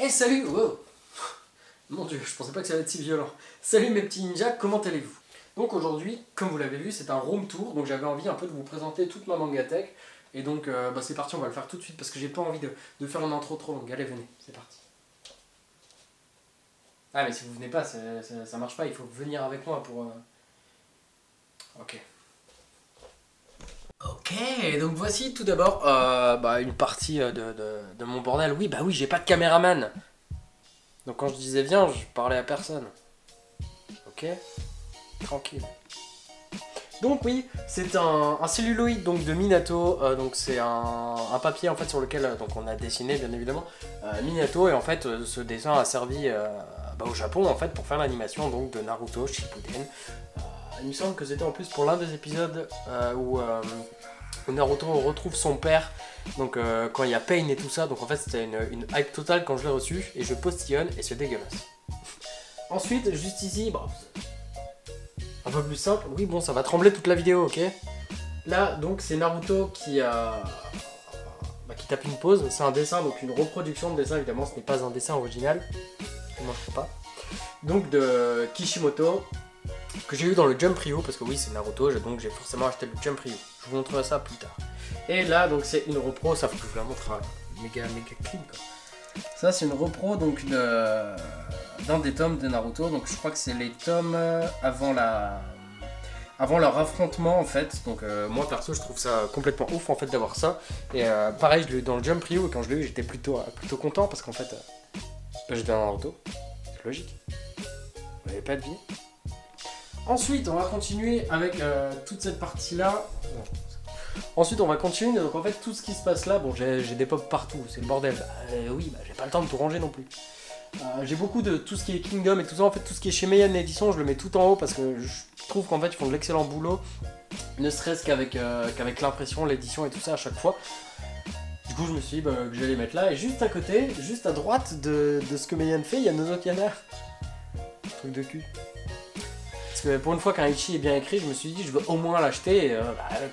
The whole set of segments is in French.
Eh salut, wow. Mon dieu, je pensais pas que ça allait être si violent. Salut mes petits ninjas, comment allez-vous? Donc aujourd'hui, comme vous l'avez vu, c'est un room tour, donc j'avais envie un peu de vous présenter toute ma mangatech. Et donc c'est parti, on va le faire tout de suite parce que j'ai pas envie de faire une intro trop longue. Allez, venez, c'est parti. Ah mais si vous venez pas, ça marche pas, il faut venir avec moi pour... Ok. Ok, donc voici tout d'abord une partie de mon bordel. Oui, bah oui, j'ai pas de caméraman. Donc quand je disais viens, je parlais à personne. Ok, tranquille. Donc oui, c'est un celluloïd donc, de Minato. Donc c'est un papier en fait sur lequel donc, on a dessiné bien évidemment Minato. Et en fait ce dessin a servi au Japon en fait pour faire l'animation donc de Naruto Shippuden. Il me semble que c'était en plus pour l'un des épisodes où Naruto retrouve son père, donc quand il y a Pain et tout ça, donc en fait c'était une hype totale quand je l'ai reçu, et je postillonne et c'est dégueulasse. Ensuite, juste ici, un peu plus simple, oui bon ça va trembler toute la vidéo, ok. Là donc c'est Naruto qui tape une pause, c'est un dessin, donc une reproduction de dessin évidemment, ce n'est pas un dessin original, moi je crois pas. Donc de Kishimoto, que j'ai eu dans le Jump Ryu, parce que oui c'est Naruto, donc j'ai forcément acheté le Jump Ryu. Je vous montrerai ça plus tard. Et là donc c'est une repro, ça faut que je la montre méga clean quoi. Ça c'est une repro donc d'un des tomes de Naruto, donc je crois que c'est les tomes avant leur affrontement en fait. Donc moi perso je trouve ça complètement ouf en fait d'avoir ça. Et pareil je l'ai eu dans le Jump Ryu et quand je l'ai eu j'étais plutôt content parce qu'en fait j'étais dans Naruto, c'est logique. Vous n'avez pas deviné. Ensuite, on va continuer avec toute cette partie-là. Ensuite, on va continuer. Donc, en fait, tout ce qui se passe là, bon, j'ai des pop partout, c'est le bordel. Oui, j'ai pas le temps de tout ranger non plus. J'ai beaucoup de tout ce qui est Kingdom et tout ça. En fait, tout ce qui est chez Meian Edition, je le mets tout en haut parce que je trouve qu'en fait, ils font de l'excellent boulot. Ne serait-ce qu'avec l'impression, l'édition et tout ça à chaque fois. Du coup, je me suis dit que j'allais mettre là. Et juste à côté, juste à droite de ce que Meian fait, il y a Nozokiana. Truc de cul. Parce que pour une fois qu'un Ichi est bien écrit, je me suis dit je veux au moins l'acheter.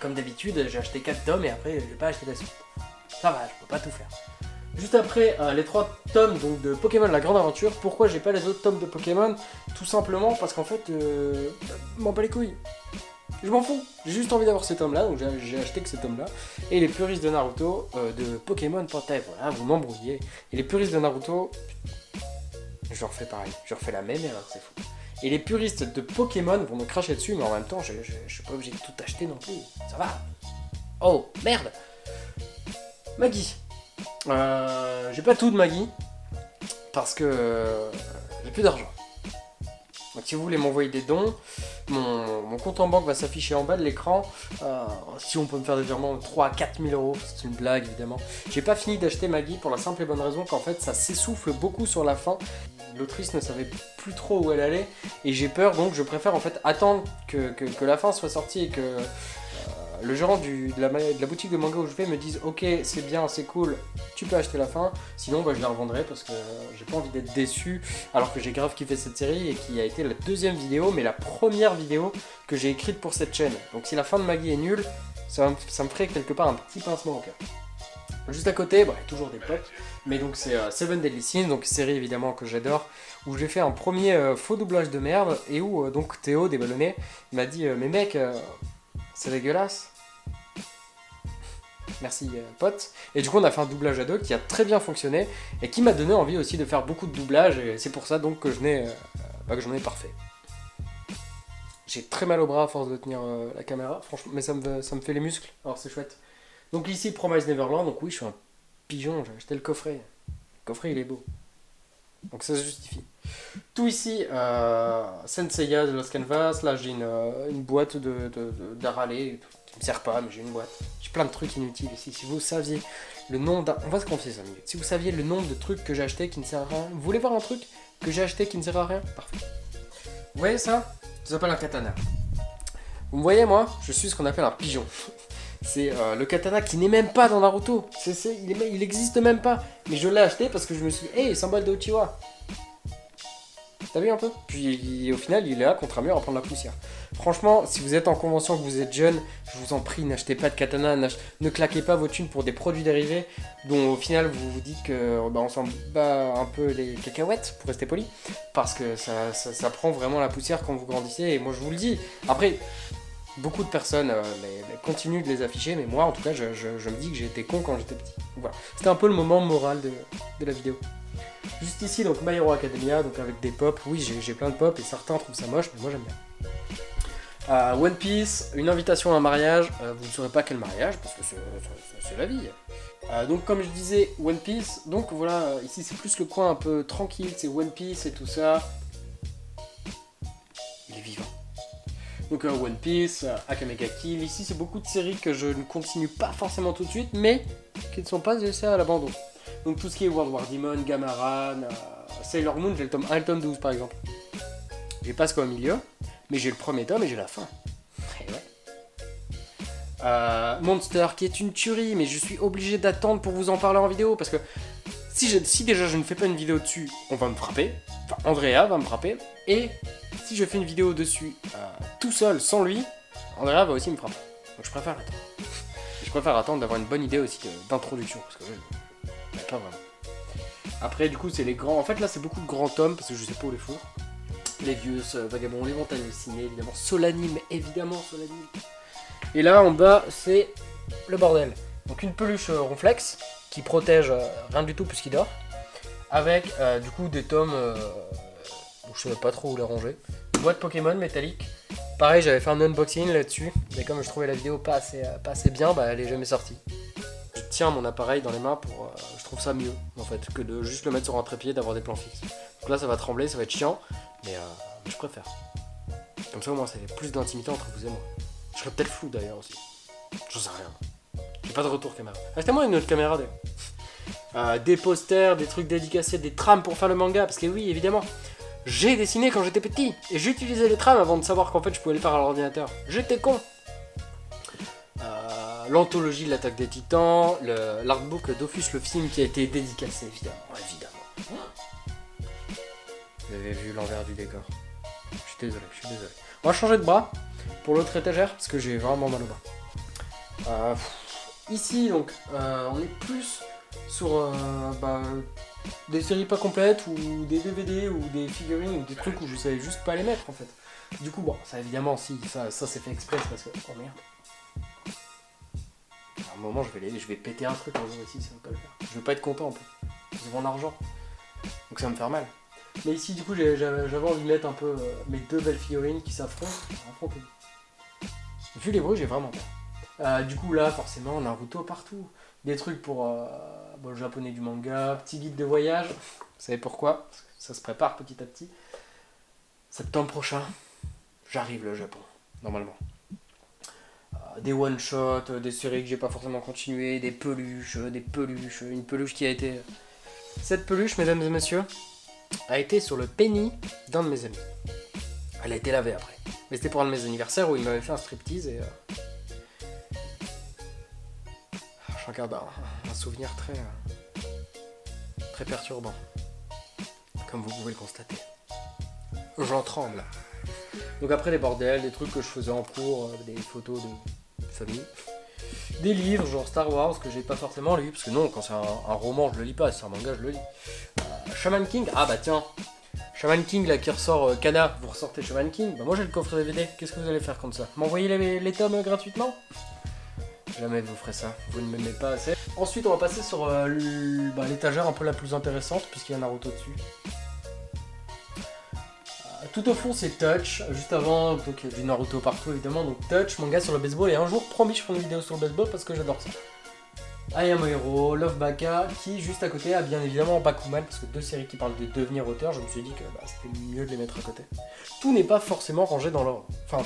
Comme d'habitude, j'ai acheté 4 tomes et après j'ai pas acheté la suite. Ça va, je peux pas tout faire. Juste après les 3 tomes donc, de Pokémon La Grande Aventure, pourquoi j'ai pas les autres tomes de Pokémon? Tout simplement parce qu'en fait, m'en bats les couilles. Je m'en fous, j'ai juste envie d'avoir ces tomes là, donc j'ai acheté que ces tomes là. Et les puristes de Naruto, de Pokémon Portable, voilà, vous m'embrouillez. Et les puristes de Naruto, je refais pareil, je refais la même erreur, c'est fou. Et les puristes de Pokémon vont me cracher dessus, mais en même temps, je suis pas obligé de tout acheter non plus. Ça va. Oh, merde. Maggie. J'ai pas tout de Maggie, parce que j'ai plus d'argent. Donc si vous voulez m'envoyer des dons, mon compte en banque va s'afficher en bas de l'écran. Si on peut me faire des virements de 3 à 4 000 euros, c'est une blague évidemment. J'ai pas fini d'acheter Maggie pour la simple et bonne raison qu'en fait ça s'essouffle beaucoup sur la fin. L'autrice ne savait plus trop où elle allait et j'ai peur, donc je préfère en fait attendre que la fin soit sortie et que le gérant de la boutique de manga où je vais me dise ok c'est bien, c'est cool, tu peux acheter la fin, sinon je la revendrai parce que j'ai pas envie d'être déçu alors que j'ai grave kiffé cette série et qui a été la deuxième vidéo mais la première vidéo que j'ai écrite pour cette chaîne. Donc si la fin de Maggie est nulle, ça me ferait quelque part un petit pincement au cœur. Juste à côté, toujours des potes, mais donc c'est Seven Deadly Sins, donc série évidemment que j'adore, où j'ai fait un premier faux doublage de merde, et où donc Théo, déballonné, m'a dit mais mec, c'est dégueulasse. Merci pote. Et du coup on a fait un doublage à deux qui a très bien fonctionné, et qui m'a donné envie aussi de faire beaucoup de doublages, et c'est pour ça donc que j'en ai parfait. J'ai très mal au bras à force de tenir la caméra, franchement, mais ça me fait les muscles, alors c'est chouette. Donc ici, Promise Neverland, donc oui, je suis un pigeon, j'ai acheté le coffret. Le coffret, il est beau. Donc ça se justifie. Tout ici, Senseiya de Lost Canvas, là j'ai une boîte d'Arale, qui me sert pas, mais j'ai une boîte. J'ai plein de trucs inutiles ici. Si vous saviez le nombre on va se confier 5 minutes. Si vous saviez le nombre de trucs que j'ai acheté qui ne servent à rien, vous voulez voir un truc que j'ai acheté qui ne sert à rien? Parfait. Vous voyez ça? Ça s'appelle un katana. Vous me voyez, moi, je suis ce qu'on appelle un pigeon. C'est le katana qui n'est même pas dans Naruto. Il existe même pas. Mais je l'ai acheté parce que je me suis dit, hey, symbole de Uchiwa. T'as vu un peu? Puis au final, il est là contre un mur à prendre la poussière. Franchement, si vous êtes en convention, que vous êtes jeune, je vous en prie, n'achetez pas de katana, ne claquez pas vos thunes pour des produits dérivés dont au final vous vous dites que bah, on s'en bat un peu les cacahuètes, pour rester poli, parce que ça prend vraiment la poussière quand vous grandissez, et moi je vous le dis. Après, beaucoup de personnes continuent de les afficher, mais moi en tout cas, je me dis que j'ai été con quand j'étais petit. Voilà, c'était un peu le moment moral de la vidéo. Juste ici, donc My Hero Academia, donc avec des pop. Oui, j'ai plein de pop et certains trouvent ça moche, mais moi j'aime bien. One Piece, une invitation à un mariage. Vous ne saurez pas quel mariage, parce que c'est la vie. Donc comme je disais, One Piece. Donc voilà, ici c'est plus le coin un peu tranquille, c'est One Piece et tout ça. Il est vivant. Donc One Piece, Akame ga Kill. Ici c'est beaucoup de séries que je ne continue pas forcément tout de suite, mais qui ne sont pas laissées à l'abandon. Donc tout ce qui est World War Demon, Gamaran, Sailor Moon, j'ai le tome 1 et le tome 12 par exemple. J'ai pas ce qu'au milieu, mais j'ai le premier tome et j'ai la fin. Et ouais. Monster qui est une tuerie, mais je suis obligé d'attendre pour vous en parler en vidéo parce que si déjà je ne fais pas une vidéo dessus, on va me frapper. Enfin, Andrea va me frapper. Et si je fais une vidéo dessus tout seul, sans lui, Andrea va aussi me frapper. Donc je préfère attendre. Et je préfère attendre d'avoir une bonne idée aussi d'introduction parce que pas vraiment. Après, du coup, c'est les grands. En fait, là, c'est beaucoup de grands tomes parce que je sais pas où les foutre. Les vieux vagabonds, les montagnes dessinées, évidemment. Solanime, évidemment, Solanime. Et là, en bas, c'est le bordel. Donc, une peluche Ronflex qui protège rien du tout puisqu'il dort. Avec, du coup, des tomes. Je sais pas trop où les ranger. Une boîte Pokémon métallique. Pareil, j'avais fait un unboxing là-dessus. Mais comme je trouvais la vidéo pas assez bien, bah, elle est jamais sortie. Je tiens mon appareil dans les mains pour... je trouve ça mieux, en fait, que de juste le mettre sur un trépied, d'avoir des plans fixes. Donc là, ça va trembler, ça va être chiant, mais je préfère. Comme ça, au moins, ça fait plus d'intimité entre vous et moi. Je serais peut-être flou, d'ailleurs, aussi. J'en sais rien. J'ai pas de retour caméra. Achetez-moi une autre caméra, d'ailleurs. Des posters, des trucs dédicacés, des trames pour faire le manga, parce que oui, évidemment, j'ai dessiné quand j'étais petit, et j'utilisais les trames avant de savoir qu'en fait, je pouvais les faire à l'ordinateur. J'étais con. L'anthologie de l'attaque des titans, l'artbook Dofus le film qui a été dédicacé, évidemment. Vous avez vu l'envers du décor. Je suis désolé. On va changer de bras pour l'autre étagère parce que j'ai vraiment mal au bras. Ici, donc, on est plus sur des séries pas complètes ou des DVD ou des figurines ou des trucs où je savais juste pas les mettre en fait. Du coup, bon, ça évidemment, si, ça c'est fait exprès parce que. Oh merde. À un moment, je vais péter un truc un jour ici, ça va pas le faire. Je vais pas être content en plus. C'est mon argent. Donc ça va me faire mal. Mais ici, du coup, j'avais envie de mettre un peu mes deux belles figurines qui s'affrontent. Vu les bruits, j'ai vraiment peur. Du coup, là, forcément, Naruto partout. Des trucs pour le japonais du manga, petit guide de voyage. Vous savez pourquoi? Ça se prépare petit à petit. Septembre prochain, j'arrive le Japon, normalement. Des one-shots, des séries que j'ai pas forcément continué, des peluches, une peluche qui a été... Cette peluche, mesdames et messieurs, a été sur le penny d'un de mes amis. Elle a été lavée après. Mais c'était pour un de mes anniversaires où il m'avait fait un striptease et... Je regarde un souvenir très perturbant. Comme vous pouvez le constater. J'en tremble. Donc après des bordels, des trucs que je faisais en cours, des photos de famille, des livres genre Star Wars que j'ai pas forcément lu, parce que non, quand c'est un roman je le lis pas, si c'est un manga je le lis. Shaman King, ah bah tiens, Shaman King là qui ressort Kana, vous ressortez Shaman King, bah moi j'ai le coffre DVD, qu'est-ce que vous allez faire comme ça? M'envoyer les tomes gratuitement? Jamais vous ferez ça, vous ne m'aimez pas assez. Ensuite on va passer sur l'étagère un peu la plus intéressante, puisqu'il y a Naruto dessus. Tout au fond c'est Touch, juste avant, donc il y a du Naruto partout évidemment, donc Touch, manga sur le baseball, et un jour, promis, je ferai une vidéo sur le baseball parce que j'adore ça. I Am a Hero, Love Baka, qui juste à côté a bien évidemment Bakuman, parce que deux séries qui parlent de devenir auteur, je me suis dit que c'était mieux de les mettre à côté. Tout n'est pas forcément rangé dans l'ordre, enfin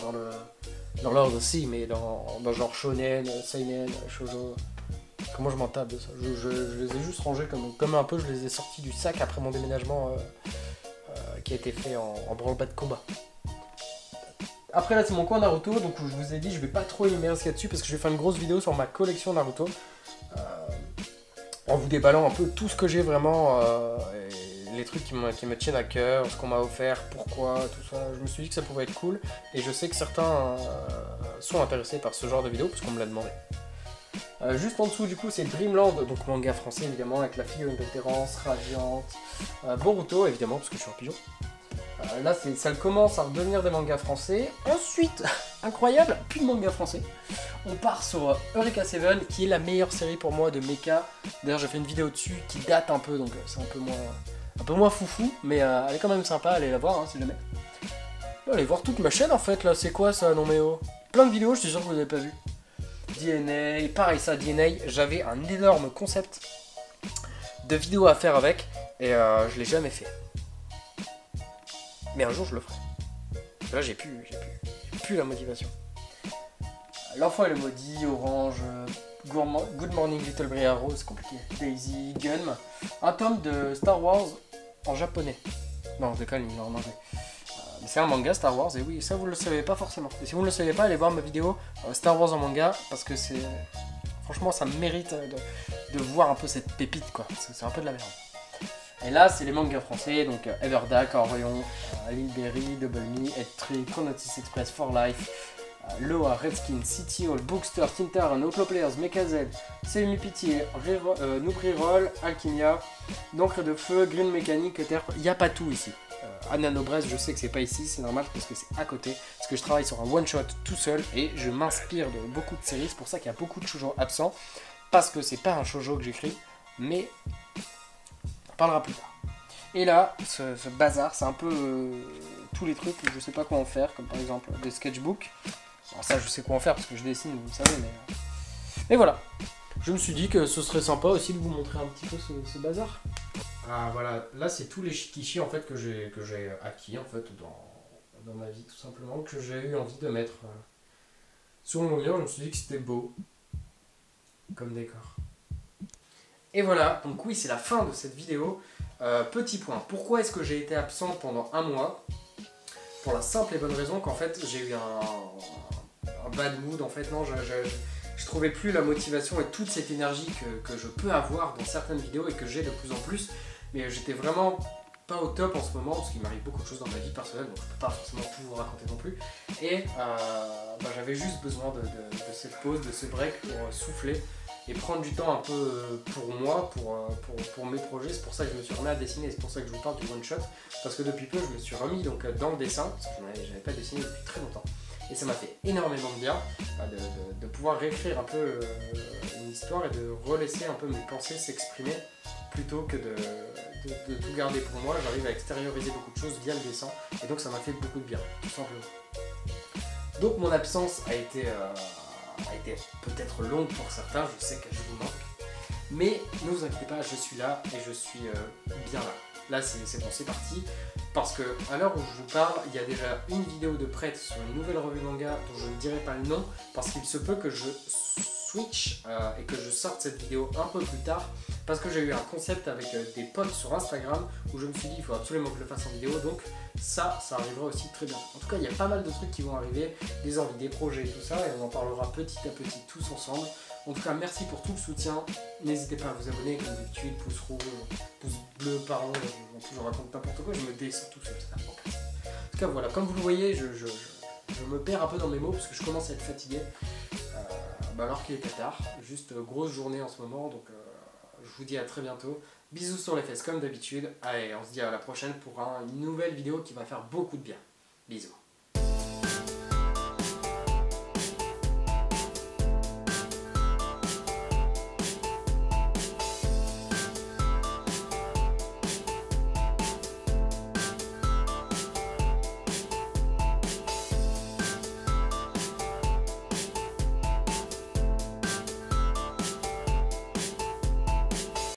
dans l'ordre aussi, mais dans genre shonen, seinen, shoujo... Comment je m'en tape de ça? Je les ai juste rangés comme un peu, je les ai sortis du sac après mon déménagement qui a été fait en branle-bas de combat. Après là c'est mon coin Naruto, donc je vous ai dit je vais pas trop immerger là-dessus parce que je vais faire une grosse vidéo sur ma collection Naruto. En vous déballant un peu tout ce que j'ai vraiment, les trucs qui me tiennent à cœur, ce qu'on m'a offert, pourquoi, tout ça. Je me suis dit que ça pouvait être cool et je sais que certains sont intéressés par ce genre de vidéo parce qu'on me l'a demandé. Juste en dessous du coup c'est Dreamland, donc manga français évidemment avec la figurine de Terrence, Radiante, Boruto évidemment parce que je suis un pigeon. Là ça commence à redevenir des mangas français. Ensuite, incroyable, plus de mangas français. On part sur Eureka 7 qui est la meilleure série pour moi de mecha. D'ailleurs j'ai fait une vidéo dessus qui date un peu donc c'est un peu moins foufou, mais elle est quand même sympa, allez la voir hein, si jamais. Allez voir toute ma chaîne en fait là, c'est quoi ça non mais oh. Plein de vidéos, je suis sûr que vous n'avez pas vu. DNA, pareil ça, DNA, j'avais un énorme concept de vidéo à faire avec et je l'ai jamais fait. Mais un jour je le ferai. Là j'ai plus la motivation. L'enfant et le maudit, Orange, Good Morning Little Briaro, c'est compliqué. Daisy, Gun, un tome de Star Wars en japonais. Non, je déconne, il est en anglais. C'est un manga Star Wars, et oui, ça vous le savez pas forcément. Et si vous ne le savez pas, allez voir ma vidéo Star Wars en manga, parce que c'est... Franchement, ça mérite de voir un peu cette pépite, quoi. C'est un peu de la merde. Et là, c'est les mangas français, donc Everdark, Orion, Lilberry, Double Me, Ed3, Chronotis Express, For Life, Loa, Redskin, City Hall, Bookster, Tintar, Outlaw Players, Mecha Z, Selmy Pitié, Noob Reroll, Alchimia, d'encre de feu, Green Mécanique, Terre. Il n'y a pas tout ici. Ananobrest, je sais que c'est pas ici, c'est normal parce que c'est à côté, parce que je travaille sur un one shot tout seul et je m'inspire de beaucoup de séries, c'est pour ça qu'il y a beaucoup de shoujo absents, parce que c'est pas un shoujo que j'écris, mais on en parlera plus tard. Et là, ce bazar, c'est un peu tous les trucs où je sais pas quoi en faire, comme par exemple des sketchbooks. Alors ça, je sais quoi en faire parce que je dessine, vous le savez, mais voilà. Je me suis dit que ce serait sympa aussi de vous montrer un petit peu ce bazar. Ah voilà, là c'est tous les shikishi en fait que j'ai acquis en fait dans ma vie tout simplement, que j'ai eu envie de mettre sur mon mur. Je me suis dit que c'était beau comme décor. Et voilà, donc oui c'est la fin de cette vidéo. Petit point, pourquoi est-ce que j'ai été absent pendant un mois? Pour la simple et bonne raison qu'en fait j'ai eu un bad mood en fait, non je trouvais plus la motivation et toute cette énergie que je peux avoir dans certaines vidéos et que j'ai de plus en plus. Mais j'étais vraiment pas au top en ce moment parce qu'il m'arrive beaucoup de choses dans ma vie personnelle, donc je peux pas forcément tout vous raconter non plus. Et j'avais juste besoin de cette pause, de ce break pour souffler et prendre du temps un peu pour moi, pour mes projets. C'est pour ça que je me suis remis à dessiner et c'est pour ça que je vous parle du one shot. Parce que depuis peu je me suis remis donc, dans le dessin, parce que j'avais pas dessiné depuis très longtemps. Et ça m'a fait énormément de bien de pouvoir réécrire un peu une histoire et de relaisser un peu mes pensées s'exprimer plutôt que de tout garder pour moi. J'arrive à extérioriser beaucoup de choses via le dessin et donc ça m'a fait beaucoup de bien, tout simplement. Donc mon absence a été peut-être longue pour certains, je sais que je vous manque. Mais ne vous inquiétez pas, je suis là et je suis bien là. Là c'est bon, c'est parti. Parce que à l'heure où je vous parle, il y a déjà une vidéo de prête sur une nouvelle revue manga dont je ne dirai pas le nom parce qu'il se peut que je switch et que je sorte cette vidéo un peu plus tard parce que j'ai eu un concept avec des potes sur Instagram où je me suis dit il faut absolument que je le fasse en vidéo, donc ça arrivera aussi très bien. En tout cas il y a pas mal de trucs qui vont arriver, des envies, des projets et tout ça, et on en parlera petit à petit tous ensemble. En tout cas merci pour tout le soutien, n'hésitez pas à vous abonner comme d'habitude, pouce rouge, pouce bleu, pardon, je raconte n'importe quoi, je me descends tout seul, c'est n'importe quoi. En tout cas voilà, comme vous le voyez, je me perds un peu dans mes mots parce que je commence à être fatigué. Alors qu'il était tard, juste grosse journée en ce moment, donc je vous dis à très bientôt. Bisous sur les fesses comme d'habitude, allez on se dit à la prochaine pour une nouvelle vidéo qui va faire beaucoup de bien. Bisous.